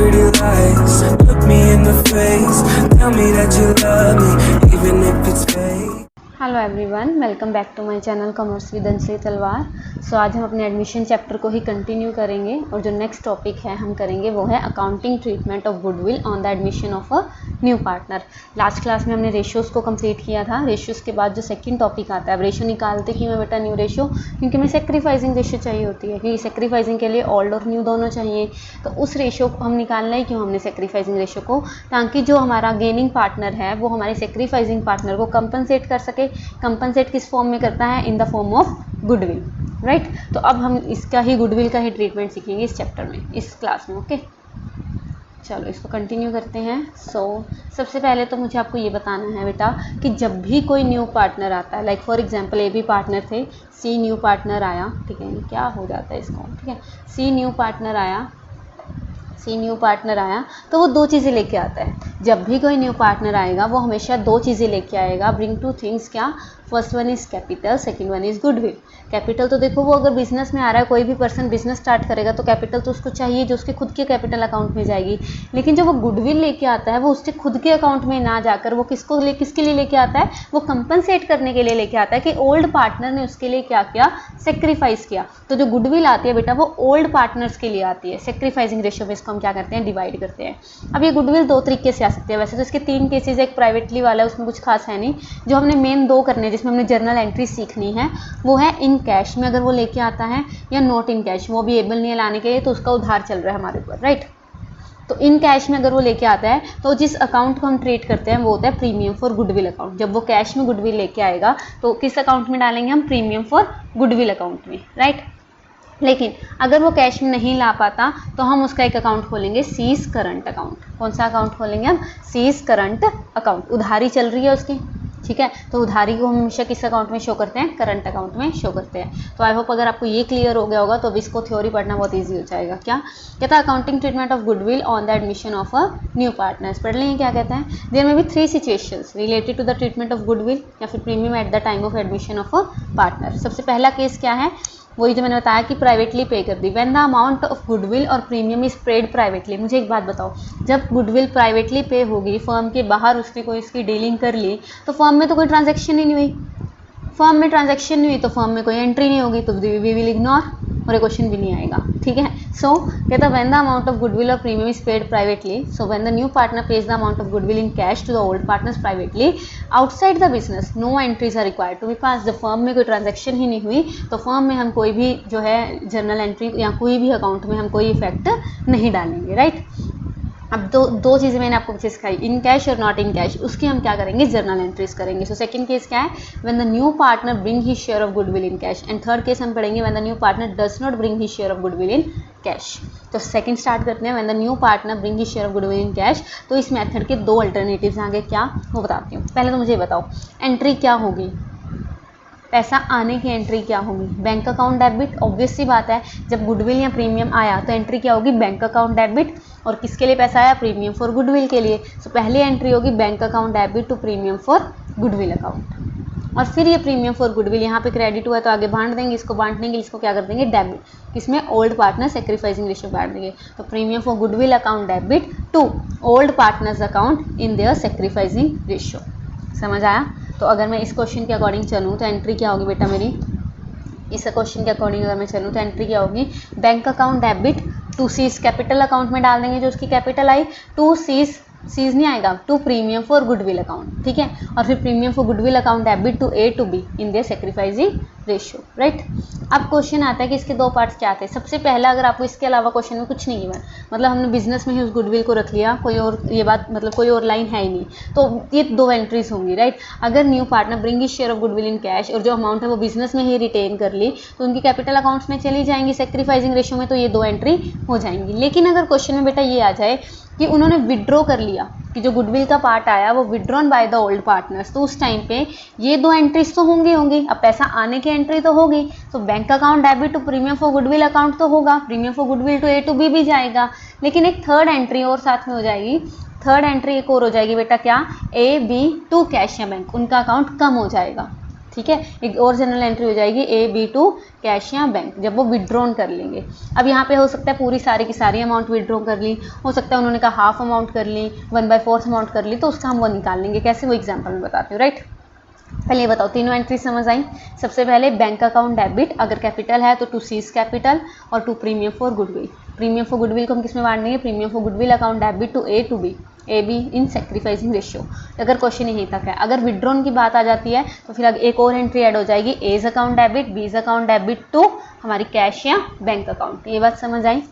pretty lies. Look me in the face, tell me that you love me, even if it's fake. Hello everyone, welcome back to my channel commerce with Anjali Talwar. So आज हम अपने admission chapter को ही continue करेंगे और जो next topic है हम करेंगे वो है accounting treatment of goodwill on the admission of a new partner. Last class में हमने रेशियोज़ को कंप्लीट किया था। रेशियोज़ के बाद जो सेकंड टॉपिक आता है, अब रेशियो निकालते क्यों है बेटा न्यू रेशियो, क्योंकि हमें सेक्रीफाइसिंग रेशियो चाहिए होती है, क्योंकि सेक्रीफाइसिंग के लिए ओल्ड और न्यू दोनों चाहिए। तो उस रेशियो को हम निकालना ही क्यों हमने सेक्रीफाइसिंग रेशियो को, ताकि जो हमारा गेनिंग पार्टनर है वो हमारे सेक्रीफाइसिंग पार्टनर को कंपनसेट कर सके। कंपनसेट किस फॉर्म में करता है, in the form of goodwill, right. तो अब हम इसका ही गुडविल का ही ट्रीटमेंट सीखेंगे इस चैप्टर में, इस क्लास में। ओके, चलो इसको कंटिन्यू करते हैं। सबसे पहले तो मुझे आपको ये बताना है बेटा कि जब भी कोई न्यू पार्टनर आता है, लाइक फॉर एग्जांपल ए भी पार्टनर थे, सी न्यू पार्टनर आया, ठीक है, क्या हो जाता है इसको, ठीक है, सी न्यू पार्टनर आया तो वो दो चीज़ें लेके आता है। जब भी कोई न्यू पार्टनर आएगा वो हमेशा दो चीज़ें लेके आएगा, ब्रिंग टू थिंग्स। क्या? First one is capital, second one is goodwill. Capital तो देखो, वो अगर बिजनेस में आ रहा है, कोई भी पर्सन बिजनेस स्टार्ट करेगा तो कैपिटल तो उसको चाहिए जो उसके खुद के कैपिटल अकाउंट में जाएगी। लेकिन जो वो गुडविल लेके आता है वो उसके खुद के अकाउंट में ना जाकर वो किसके लिए लेके आता है, वो कंपनसेट करने के लिए लेके आता है कि ओल्ड पार्टनर ने उसके लिए क्या किया, सेक्रीफाइस किया। तो जो गुडविल आती है बेटा वो ओल्ड पार्टनर्स के लिए आती है। सेक्रीफाइसिंग रेशियो में इसको हम क्या करते हैं, डिवाइड करते हैं। अब ये गुडविल दो तरीके से आ सकती है। वैसे तो इसके तीन केसेस, एक प्राइवेटली वाला है, उसमें कुछ खास है नहीं। जो हमने मेन दो करने हैं जिसमें हमने जर्नल एंट्री सीखनी है वो है इन कैश में अगर वो लेके आता है, या नॉट इन कैश, वो भी एबल नहीं है लाने के लिए तो उसका उधार चल रहा है हमारे ऊपर, राइट। तो इन कैश में अगर वो लेके आता है तो जिस अकाउंट को हम ट्रीट करते हैं वो होता है प्रीमियम फॉर गुडविल अकाउंट। जब वो कैश में गुडविल लेके आएगा तो किस अकाउंट में डालेंगे हम, प्रीमियम फॉर गुडविल अकाउंट में, राइट। लेकिन अगर वो कैश में नहीं ला पाता तो हम उसका एक अकाउंट खोलेंगे, सीज करंट अकाउंट। कौन सा अकाउंट खोलेंगे हम, सीज करंट अकाउंट। उधारी चल रही है उसकी, ठीक है, तो उधारी को हम हमेशा किस अकाउंट में शो करते हैं, करंट अकाउंट में शो करते हैं। तो आई होप अगर आपको ये क्लियर हो गया होगा तो अब इसको थ्योरी पढ़ना बहुत ईजी हो जाएगा। क्या कहता है, accounting treatment of goodwill on the admission of a new partners. पढ़ लेंगे क्या कहता है, there may be three situations related to the treatment of goodwill या फिर premium at the time of admission of a partner. सबसे पहला case क्या है, वही जो मैंने बताया कि प्राइवेटली पे कर दी। When the amount of goodwill और प्रीमियम इज पेड प्राइवेटली। मुझे एक बात बताओ, जब गुडविल प्राइवेटली पे होगी, फर्म के बाहर उसने कोई इसकी डीलिंग कर ली, तो फर्म में तो कोई ट्रांजैक्शन ही नहीं हुई। फर्म में ट्रांजैक्शन नहीं हुई तो फर्म में कोई एंट्री नहीं होगी, तो वी विल इग्नोर और ये क्वेश्चन भी नहीं आएगा, ठीक है। सो कहता है when the amount of goodwill और premium is paid privately, so when the new partner pays the amount of goodwill in cash to the old partners privately outside the business, no entries are required to be pass. जब firm में कोई transaction ही नहीं हुई तो firm में हम कोई भी जो है जर्नल एंट्री या कोई भी अकाउंट में हम कोई इफेक्ट नहीं डालेंगे, राइट। अब दो चीज़ें मैंने आपको पीछे सिखाई, इन कैश और नॉट इन कैश, उसकी हम क्या करेंगे, जर्नल एंट्रीज करेंगे। सो सेकंड केस क्या है, when the new partner bring his share of goodwill in cash. And third case हम पढ़ेंगे when the new partner does not bring his share of goodwill in cash. तो second start करते हैं, when the new partner bring his share of goodwill in cash. तो इस method के दो alternatives आगे क्या वो बताती हूँ। पहले तो मुझे बताओ एंट्री क्या होगी, पैसा आने की एंट्री क्या होगी, बैंक अकाउंट डेबिट। ऑब्वियस सी बात है, जब गुडविल या प्रीमियम आया तो एंट्री क्या होगी, बैंक अकाउंट डेबिट। और किसके लिए पैसा आया, प्रीमियम फॉर गुडविल के लिए। सो पहली एंट्री होगी bank account debit to premium for goodwill account. और फिर ये प्रीमियम फॉर गुडविल यहाँ पे क्रेडिट हुआ तो आगे बांट देंगे, इसको बांटने के लिए इसको क्या कर देंगे, डेबिट, किसमें, ओल्ड पार्टनर सेक्रीफाइसिंग रेशियो बांट देंगे। तो premium for goodwill account debit to old partners account in their sacrificing ratio. समझ आया। तो अगर मैं इस क्वेश्चन के अकॉर्डिंग चलूँ तो एंट्री क्या होगी बेटा मेरी, इस क्वेश्चन के अकॉर्डिंग अगर मैं चलूँ तो एंट्री क्या होगी, bank account debit to C's capital account में डाल देंगे जो उसकी कैपिटल आई, टू सीज नहीं आएगा, to premium for goodwill account, ठीक है। और फिर premium for goodwill account debit to A to B in their sacrificing ratio, right. अब क्वेश्चन आता है कि इसके दो पार्ट्स क्या आते हैं। सबसे पहला, अगर आपको इसके अलावा क्वेश्चन में कुछ नहीं है, मतलब हमने बिजनेस में ही उस गुडविल को रख लिया, कोई और ये बात मतलब कोई और लाइन है ही नहीं, तो ये दो एंट्रीज होंगी, राइट। अगर new partner bring his share of goodwill in cash और जो अमाउंट है वो बिजनेस में ही रिटेन कर ली तो उनकी कैपिटल अकाउंट्स में चली जाएंगी सेक्रीफाइसिंग रेशियो में, तो ये दो एंट्री हो जाएंगी। लेकिन अगर क्वेश्चन में बेटा ये आ जाए कि उन्होंने विड्रॉ कर लिया, कि जो गुडविल का पार्ट आया वो withdrawn by the old partners, तो उस टाइम पे ये दो एंट्रीज तो होंगी। अब पैसा आने की एंट्री तो होगी, तो bank account debit to premium for goodwill account तो होगा, premium for goodwill to A to B भी जाएगा। लेकिन एक थर्ड एंट्री और साथ में हो जाएगी, थर्ड एंट्री एक और हो जाएगी बेटा, क्या, ए बी टू कैश या बैंक, उनका अकाउंट कम हो जाएगा। ठीक है। एक और जनरल एंट्री हो जाएगी AB टू कैश या बैंक, जब वो विड्रॉन कर लेंगे। अब यहाँ पे हो सकता है पूरी सारी की सारी अमाउंट विड्रॉ कर ली, हो सकता है उन्होंने कहा हाफ अमाउंट कर ली, 1/4 अमाउंट कर ली, तो उसका हम वो निकाल लेंगे। कैसे, वो एग्जाम्पल में बताती हूँ, राइट। पहले ये बताओ, तीनों एंट्री समझ आई। सबसे पहले बैंक अकाउंट डेबिट, अगर कैपिटल है तो टू सीज कैपिटल और to premium for goodwill. Premium for goodwill को हम किस में बांट देंगे, premium for goodwill account debit to A to B, AB in sacrificing ratio. अगर क्वेश्चन यहीं तक है। अगर विड्रॉन की बात आ जाती है तो फिर एक और एंट्री ऐड हो जाएगी, A's account debit, B's account debit to हमारी कैश या बैंक अकाउंट। ये बात समझ आई,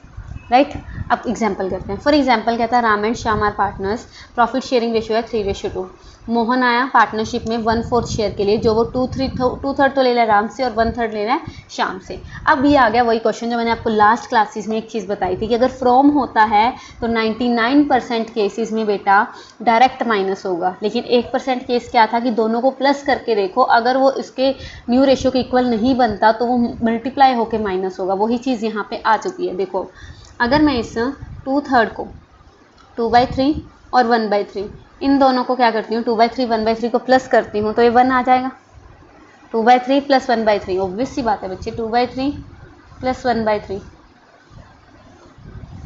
राइट। अब एग्जाम्पल करते हैं। फॉर एग्जाम्पल कहता है Ram and Shyam are partners, profit sharing ratio है 3:2। मोहन आया पार्टनरशिप में 1/4 शेयर के लिए, जो वो 2/3 तो ले रहा है राम से और 1/3 ले रहा है श्याम से। अब ये आ गया वही क्वेश्चन जो मैंने आपको लास्ट क्लासेस में एक चीज़ बताई थी कि अगर फ्रॉम होता है तो 99% केसेस में बेटा डायरेक्ट माइनस होगा, लेकिन 1% केस क्या था कि दोनों को प्लस करके देखो, अगर वो इसके न्यू रेशियो के इक्वल नहीं बनता तो वो मल्टीप्लाई होकर माइनस होगा। वही चीज़ यहाँ पे आ चुकी है। देखो, अगर मैं इस 2/3 को 2/3 और 1/3 इन दोनों को क्या करती हूँ, 2/3 1/3 को प्लस करती हूँ तो ये 1 आ जाएगा। 2/3 प्लस 1/3, ऑब्वियस सी बात है बच्चे, 2/3 plus 1/3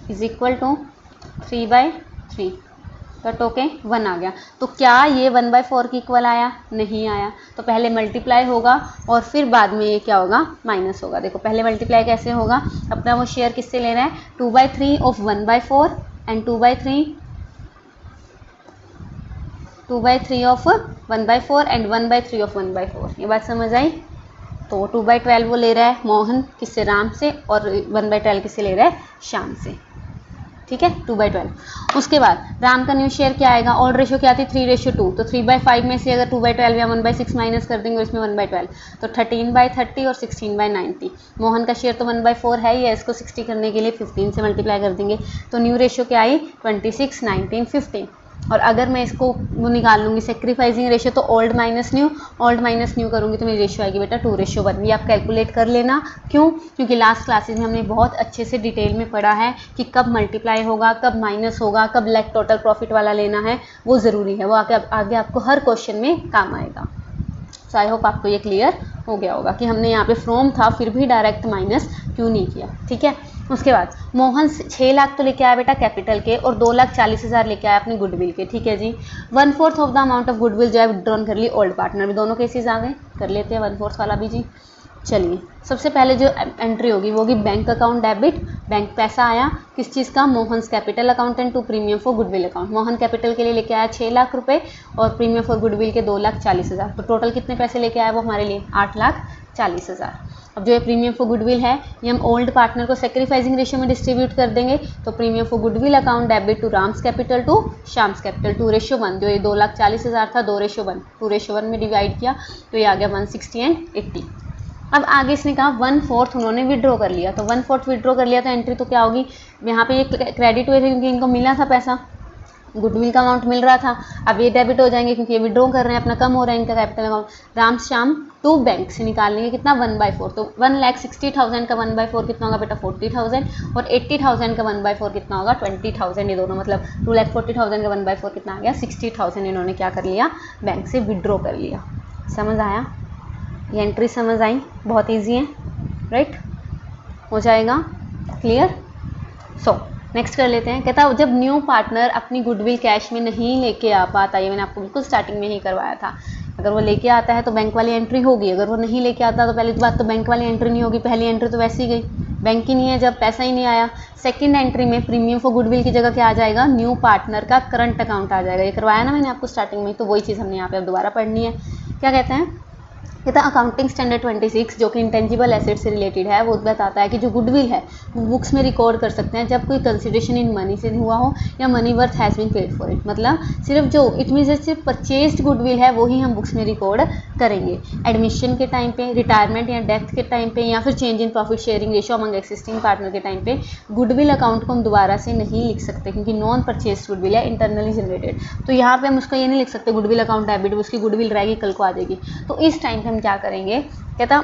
is equal to 3/3, cut okay 1 आ गया। तो क्या ये 1/4 की इक्वल आया? नहीं आया। तो पहले मल्टीप्लाई होगा और फिर बाद में ये क्या होगा, माइनस होगा। देखो पहले मल्टीप्लाई कैसे होगा, अपना वो शेयर किससे ले रहा है, 2/3 of 1/4 and 2/3 of 1/4 and 1/3 of 1/4। ये बात समझ आई। तो 2/12 वो ले रहा है मोहन किससे, राम से, और 1/12 किससे ले रहा है, श्याम से। ठीक है, 2/12। उसके बाद राम का न्यू शेयर क्या आएगा, ओल्ड रेशियो क्या थी, 3:2। तो 3/5 में से अगर 2/12 या 1/6 माइनस कर देंगे इसमें 1/12, तो 13/30 और 16/90। मोहन का शेयर तो 1/4 है ही है, इसको 60 करने के लिए 15 से मल्टीप्लाई कर देंगे, तो न्यू रेशियो क्या आई, 26, 19, 15। और अगर मैं इसको वो निकाल लूँगी सेक्रीफाइसिंग रेशियो, तो ओल्ड माइनस न्यू करूँगी तो मेरी रेशियो आएगी बेटा 2:1। ये आप कैलकुलेट कर लेना। क्यों? क्योंकि लास्ट क्लासेस में हमने बहुत अच्छे से डिटेल में पढ़ा है कि कब मल्टीप्लाई होगा, कब माइनस होगा, कब लेग टोटल प्रॉफिट वाला लेना है, वो ज़रूरी है। वो आगे आपको हर क्वेश्चन में काम आएगा। सो आई होप आपको ये क्लियर हो गया होगा कि हमने यहाँ पे फ्रॉम था फिर भी डायरेक्ट माइनस क्यों नहीं किया। ठीक है, उसके बाद मोहन 6 लाख तो लेके आया बेटा कैपिटल के और 2,40,000 लेके आया अपनी गुडविल के। ठीक है जी, 1/4 of the amount of goodwill जो है विड्रॉन कर ली ओल्ड पार्टनर में। दोनों केसेस आ गए, कर लेते हैं 1/4 वाला भी जी। चलिए, सबसे पहले जो एंट्री होगी वो होगी बैंक अकाउंट डेबिट। बैंक पैसा आया किस चीज़ का, Mohan capital account and to premium for goodwill account. Mohan capital के लिए लेके आया 6 लाख रुपए और प्रीमियम फॉर गुडविल के 2,40,000। तो टोटल कितने पैसे लेके आया वो हमारे लिए, 8,40,000। अब जो ये प्रीमियम फॉर गुडविल है ये हम ओल्ड पार्टनर को सेक्रीफाइसिंग रेशियो में डिस्ट्रीब्यूट कर देंगे। तो premium for goodwill account debit to Ram's capital to Shyam's capital 2:1। जो ये 2,40,000 था 2:1, 2:1 में डिवाइड किया तो ये आ गया 160 एंड 80। अब आगे इसने कहा 1/4 उन्होंने विड्रॉ कर लिया, तो 1/4 विड्रॉ कर लिया तो एंट्री तो क्या होगी, यहाँ पे ये क्रेडिट हुए थे क्योंकि इनको मिला था पैसा, गुडविल का अमाउंट मिल रहा था। अब ये डेबिट हो जाएंगे क्योंकि ये विड्रॉ कर रहे हैं, अपना कम हो रहा है इनका capital amount. Ram Shyam to bank से निकाल लेंगे कितना, 1/4। तो 1,60,000 का 1/4 कितना होगा बेटा, 40,000। और 80,000 का 1/4 कितना होगा, 20,000। ये दोनों मतलब 2,40,000 का 1/4 कितना आ गया, 60,000 इन्होंने क्या कर लिया, बैंक से विड्रॉ कर लिया। समझ आया, ये एंट्री समझ आई, बहुत ईजी है, राइट। हो जाएगा क्लियर। सो नेक्स्ट कर लेते हैं। कहता जब न्यू पार्टनर अपनी गुडविल कैश में नहीं लेके आ पाता, ये मैंने आपको बिल्कुल स्टार्टिंग में ही करवाया था। अगर वो लेके आता है तो बैंक वाली एंट्री होगी, अगर वो नहीं लेके आता तो पहली बात तो बैंक वाली एंट्री नहीं होगी, पहली एंट्री तो वैसे ही गई, बैंक ही नहीं है जब पैसा ही नहीं आया। सेकंड एंट्री में प्रीमियम फॉर गुडविल की जगह क्या आ जाएगा, न्यू पार्टनर का करंट अकाउंट आ जाएगा। ये करवाया ना मैंने आपको स्टार्टिंग में, तो वही चीज़ हमने यहाँ पे अब दोबारा पढ़नी है। क्या कहते हैं, कहता अकाउंटिंग स्टैंडर्ड 26 जो कि इंटेंजिबल एसेट से रिलेटेड है, वो बताता है कि जो गुडविल है वो बुक्स में रिकॉर्ड कर सकते हैं जब कोई कंसिडरेशन इन मनी से हुआ हो या money worth has been paid for it. मतलब सिर्फ जो इट मीन सिर्फ परचेज्ड गुडविल है वो ही हम बुक्स में रिकॉर्ड करेंगे। एडमिशन के टाइम पे, रिटायरमेंट या डेथ के टाइम पे, या फिर change in profit sharing ratio among existing partner के टाइम पे गुडविल अकाउंट को हम दोबारा से नहीं लिख सकते क्योंकि नॉन परचेज गुडविल है, इंटरनली जनरेटेड। तो यहाँ पे हम उसको ये नहीं लिख सकते गुडविल अकाउंट डेबिट, उसकी गुडविल रहेगी कल को आ जाएगी। तो इस टाइम पे हम क्या करेंगे, कहता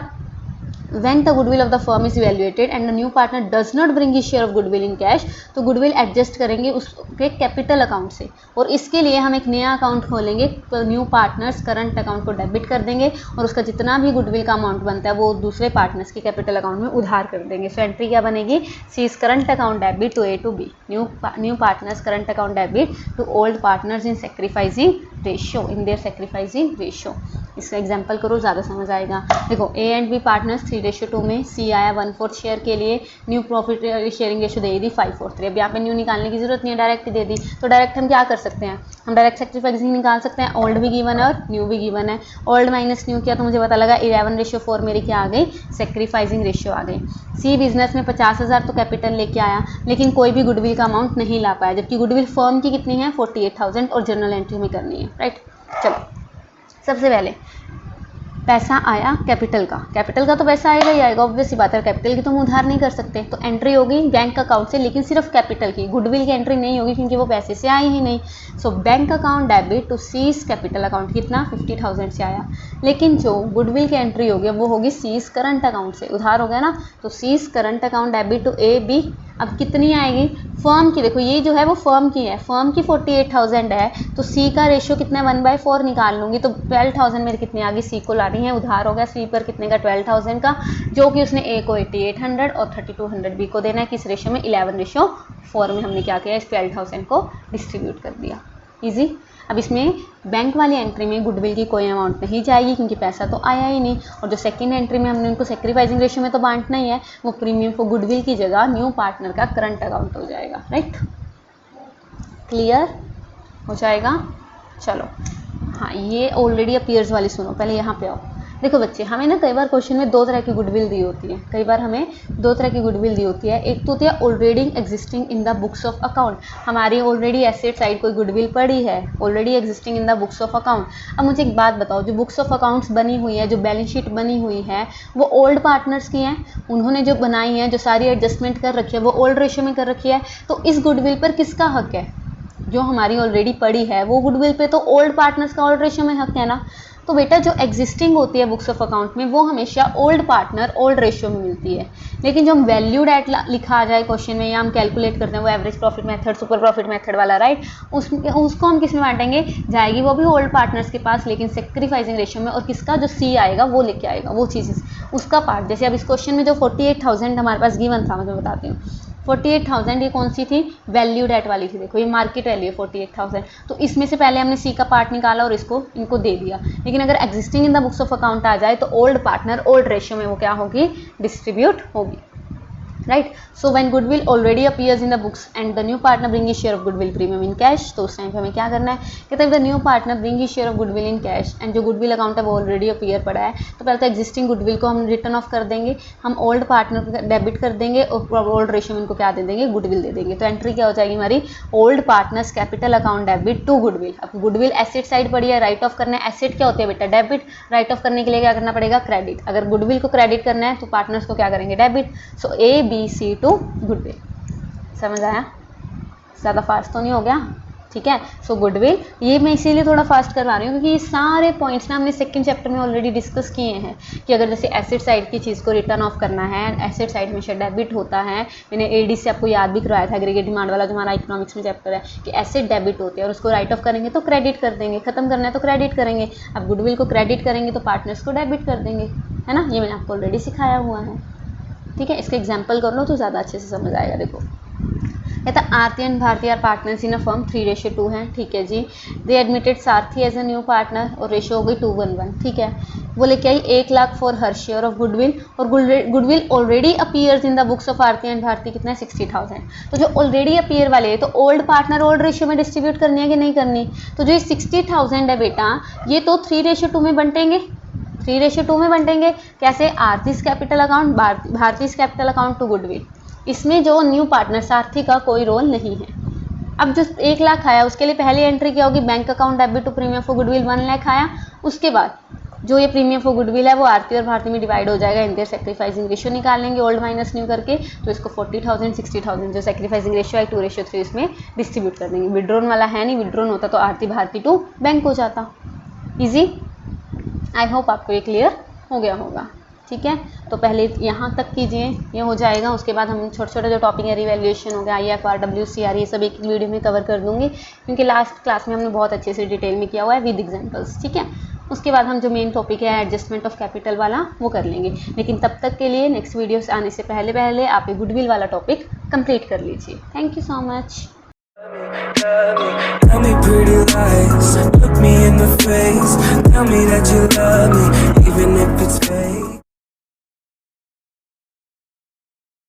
when the goodwill of the firm is evaluated and the new partner does not bring his share of goodwill in cash, तो goodwill एडजस्ट करेंगे उसके कैपिटल अकाउंट से, और इसके लिए हम एक नया अकाउंट खोलेंगे, तो न्यू पार्टनर्स करंट अकाउंट को डेबिट कर देंगे और उसका जितना भी गुडविल का अमाउंट बनता है वो दूसरे पार्टनर्स के कैपिटल अकाउंट में उधार कर देंगे। सो एंट्री क्या बनेगी, C's current account debit to A to B, new partners current account debit to old partners in sacrificing ratio, in their sacrificing ratio. इसका एग्जांपल करो, ज़्यादा समझ आएगा। देखो ए एंड बी पार्टनर्स 3:2 में, सी आया 1/4 शेयर के लिए, न्यू प्रॉफिट शेयरिंग रेशियो दे दी 5/3। अब यहाँ पे न्यू निकालने की जरूरत नहीं है, डायरेक्ट दे दी, तो डायरेक्ट हम क्या कर सकते हैं, हम डायरेक्ट सेक्रीफाइसिंग निकाल सकते हैं। ओल्ड भी गिवन है और न्यू भी गिवन है, ओल्ड माइनस न्यू किया तो मुझे पता लगा 11:4 मेरी क्या आ गई, सेक्रीफाइसिंग रेशियो आ गई। सी बिजनेस में 50,000 तो कैपिटल लेके आया, लेकिन कोई भी गुडविल का अमाउंट नहीं ला पाया, जबकि गुडविल फर्म की कितनी है 48,000 और जर्नल एंट्री में करनी है, राइट। चलो सबसे पहले पैसा आया कैपिटल का तो पैसा आएगा ही आएगा, ऑब्वियस सी बात है, कैपिटल की तो हम उधार नहीं कर सकते, तो एंट्री होगी बैंक अकाउंट से, लेकिन सिर्फ कैपिटल की, गुडविल की एंट्री नहीं होगी क्योंकि वो पैसे से आई ही नहीं। So bank account debit to C's capital account, कितना 50,000 से आया, लेकिन जो गुडविल की एंट्री होगी वो होगी सीज करंट अकाउंट से, उधार हो गया ना, तो C's current account debit to A B. अब कितनी आएगी फर्म की, देखो ये जो है वो फर्म की है, फर्म की 48,000 है, तो सी का रेशियो कितना है 1/4 निकाल लूँगी, तो 12,000 मेरी कितनी आ गई, सी को लानी है, उधार हो गया सी पर कितने का 12,000 का, जो कि उसने ए को 8800 और 3200 बी को देना है, किस रेशियो में 11:4 में हमने क्या किया, इस 12,000 को डिस्ट्रीब्यूट कर दिया, ईजी। अब इसमें बैंक वाली एंट्री में गुडविल की कोई अमाउंट नहीं जाएगी क्योंकि पैसा तो आया ही नहीं, और जो सेकंड एंट्री में हमने उनको सेक्रीफाइसिंग रेशियो में तो बांटना ही है, वो प्रीमियम फॉर गुडविल की जगह न्यू पार्टनर का करंट अकाउंट हो जाएगा, राइट। क्लियर हो जाएगा। चलो हाँ, ये ऑलरेडी अपीयर्स वाली सुनो, पहले यहाँ पे आओ। देखो बच्चे, हमें ना कई बार क्वेश्चन में दो तरह की गुडविल दी होती है, कई बार हमें दो तरह की गुडविल दी होती है। एक तो होती है already existing in the books of account, हमारी ऑलरेडी एसेट साइड कोई गुडविल पड़ी है, already existing in the books of account. अब मुझे एक बात बताओ, जो बुक्स ऑफ अकाउंट्स बनी हुई है, जो बैलेंस शीट बनी हुई है, वो ओल्ड पार्टनर्स की हैं, उन्होंने जो बनाई है, जो सारी एडजस्टमेंट कर रखी है वो ओल्ड रेशियो में कर रखी है, तो इस गुडविल पर किसका हक है, जो हमारी ऑलरेडी पड़ी है वो गुडविल पे तो ओल्ड पार्टनर्स का ओल्ड रेशियो में हक है ना। तो बेटा जो एग्जिस्टिंग होती है बुक्स ऑफ अकाउंट में वो हमेशा ओल्ड पार्टनर ओल्ड रेशियो में मिलती है, लेकिन जो हम वैल्यूड एट लिखा आ जाए क्वेश्चन में, या हम कैलकुलेट करते हैं वो average profit method, super profit method वाला, राइट, उसको हम किस में बांटेंगे, जाएगी वो भी ओल्ड पार्टनर्स के पास, लेकिन सेक्रीफाइसिंग रेशियो में, और किसका जो सी आएगा वो लेके आएगा वो चीज़, उसका पार्ट। जैसे अब इस क्वेश्चन में जो 48,000 हमारे पास गिवन था, मैं तुम्हें बताती हूँ, 48,000 ये कौन सी थी, वैल्यूड एट वाली थी, देखो ये मार्केट वैल्यू है 48,000, तो इसमें से पहले हमने सी का पार्ट निकाला और इनको दे दिया। लेकिन अगर existing in the books of account आ जाए तो ओल्ड पार्टनर ओल्ड रेशियो में वो क्या होगी, डिस्ट्रीब्यूट होगी, right. So when goodwill already appears in the books and the new partner bring his share of goodwill premium in cash, तो उस टाइम पे हमें क्या करना है, कहते हैं the new partner bring his share of goodwill in cash, and जो गुडविल अकाउंट है वो ऑलरेडी अपीयर पड़ा है, तो पहले तो एग्जिस्टिंग गुडविल को हम रिटर्न ऑफ कर देंगे, हम ओल्ड पार्टनर को डेबिट कर देंगे और ओल्ड रेशियो में इनको क्या दे देंगे, गुडविल दे देंगे। तो एंट्री क्या हो जाएगी हमारी, old partners capital account debit to goodwill. अब गुडविल एसेट साइड पड़ी है, राइट ऑफ करना है, एसेट क्या होती है बेटा, डेबिट, राइट ऑफ करने के लिए क्या करना पड़ेगा, क्रेडिट। अगर गुडविल को क्रेडिट करना है तो पार्टनर्स को क्या करेंगे, debit. So A B C to goodwill, समझ आया, ज़्यादा फास्ट तो नहीं हो गया, ठीक है। सो गुडविल, ये मैं इसीलिए थोड़ा फास्ट करवा रही हूँ क्योंकि ये सारे पॉइंट्स ना हमने सेकंड चैप्टर में ऑलरेडी डिस्कस किए हैं, कि अगर जैसे एसेट साइड की चीज़ को रिटर्न ऑफ करना है, एसेट साइड में शेयर डेबिट होता है, मैंने एडी से आपको याद भी करवाया था, एग्रीगेट डिमांड वाला जो हमारा इकोनॉमिक्स में चैप्टर है, कि एसेट डेबिट होते हैं और उसको राइट ऑफ करेंगे तो क्रेडिट कर देंगे, खत्म करना है तो क्रेडिट करेंगे। अब गुडविल को क्रेडिट करेंगे तो पार्टनर्स को डेबिट कर देंगे, है ना, ये मैंने आपको ऑलरेडी सिखाया हुआ है, ठीक है। इसका एग्जाम्पल कर लो तो ज़्यादा अच्छे से समझ आएगा। देखो कहता Aarti and Bharti are partners in a firm 3:2 है, ठीक है जी। They admitted Sarathi as a new partner और रेशियो हो गई 2:1, ठीक है। वो लेके आई 1 लाख फॉर हर शेयर ऑफ गुडविल, और goodwill already appears in the books of Aarti and Bharti कितना है 60,000। तो जो ऑलरेडी अपीयर वाले है तो ओल्ड पार्टनर ओल्ड रेशियो में डिस्ट्रीब्यूट करनी है कि नहीं करनी, तो जो ये 60,000 है बेटा ये तो 3:2 में बंटेंगे, 3:2 में बंटेंगे कैसे, Aarti's capital account Bharti's capital account to goodwill, इसमें जो न्यू पार्टनर सारथी का कोई रोल नहीं है। अब जो 1 लाख आया उसके लिए पहली एंट्री क्या होगी, bank account debit to premium for goodwill 1 lakh आया, उसके बाद जो ये प्रीमियम फॉर गुडविल है वो आरती और भारती में डिवाइड हो जाएगा, इन देयर सेक्रीफाइसिंग रेशियो निकाल लेंगे ओल्ड माइनस न्यू करके, तो इसको 40,000 60,000 जो सेक्रीफाइसिंग रेशियो है 2:3 इसमें डिस्ट्रीब्यूट कर देंगे। विड्रॉन वाला है नहीं, विड्रॉन होता तो आरती भारती टू बैंक हो जाता, ईजी। आई होप आपको ये क्लियर हो गया होगा, ठीक है। तो पहले यहाँ तक कीजिए, ये हो जाएगा। उसके बाद हम छोटे छोटे जो टॉपिक है, रिवैल्यूएशन हो गया, IFR, WCR, ये सब एक वीडियो में कवर कर दूंगी, क्योंकि लास्ट क्लास में हमने बहुत अच्छे से डिटेल में किया हुआ है विद एग्जांपल्स, ठीक है। उसके बाद हम जो मेन टॉपिक है एडजस्टमेंट ऑफ कैपिटल वाला वो कर लेंगे, लेकिन तब तक के लिए नेक्स्ट वीडियोस आने से पहले पहले आप ये गुडविल वाला टॉपिक कंप्लीट कर लीजिए। Thank you so much. Tell me pretty lies, look me in the face. Tell me that you love me, even if it's fake.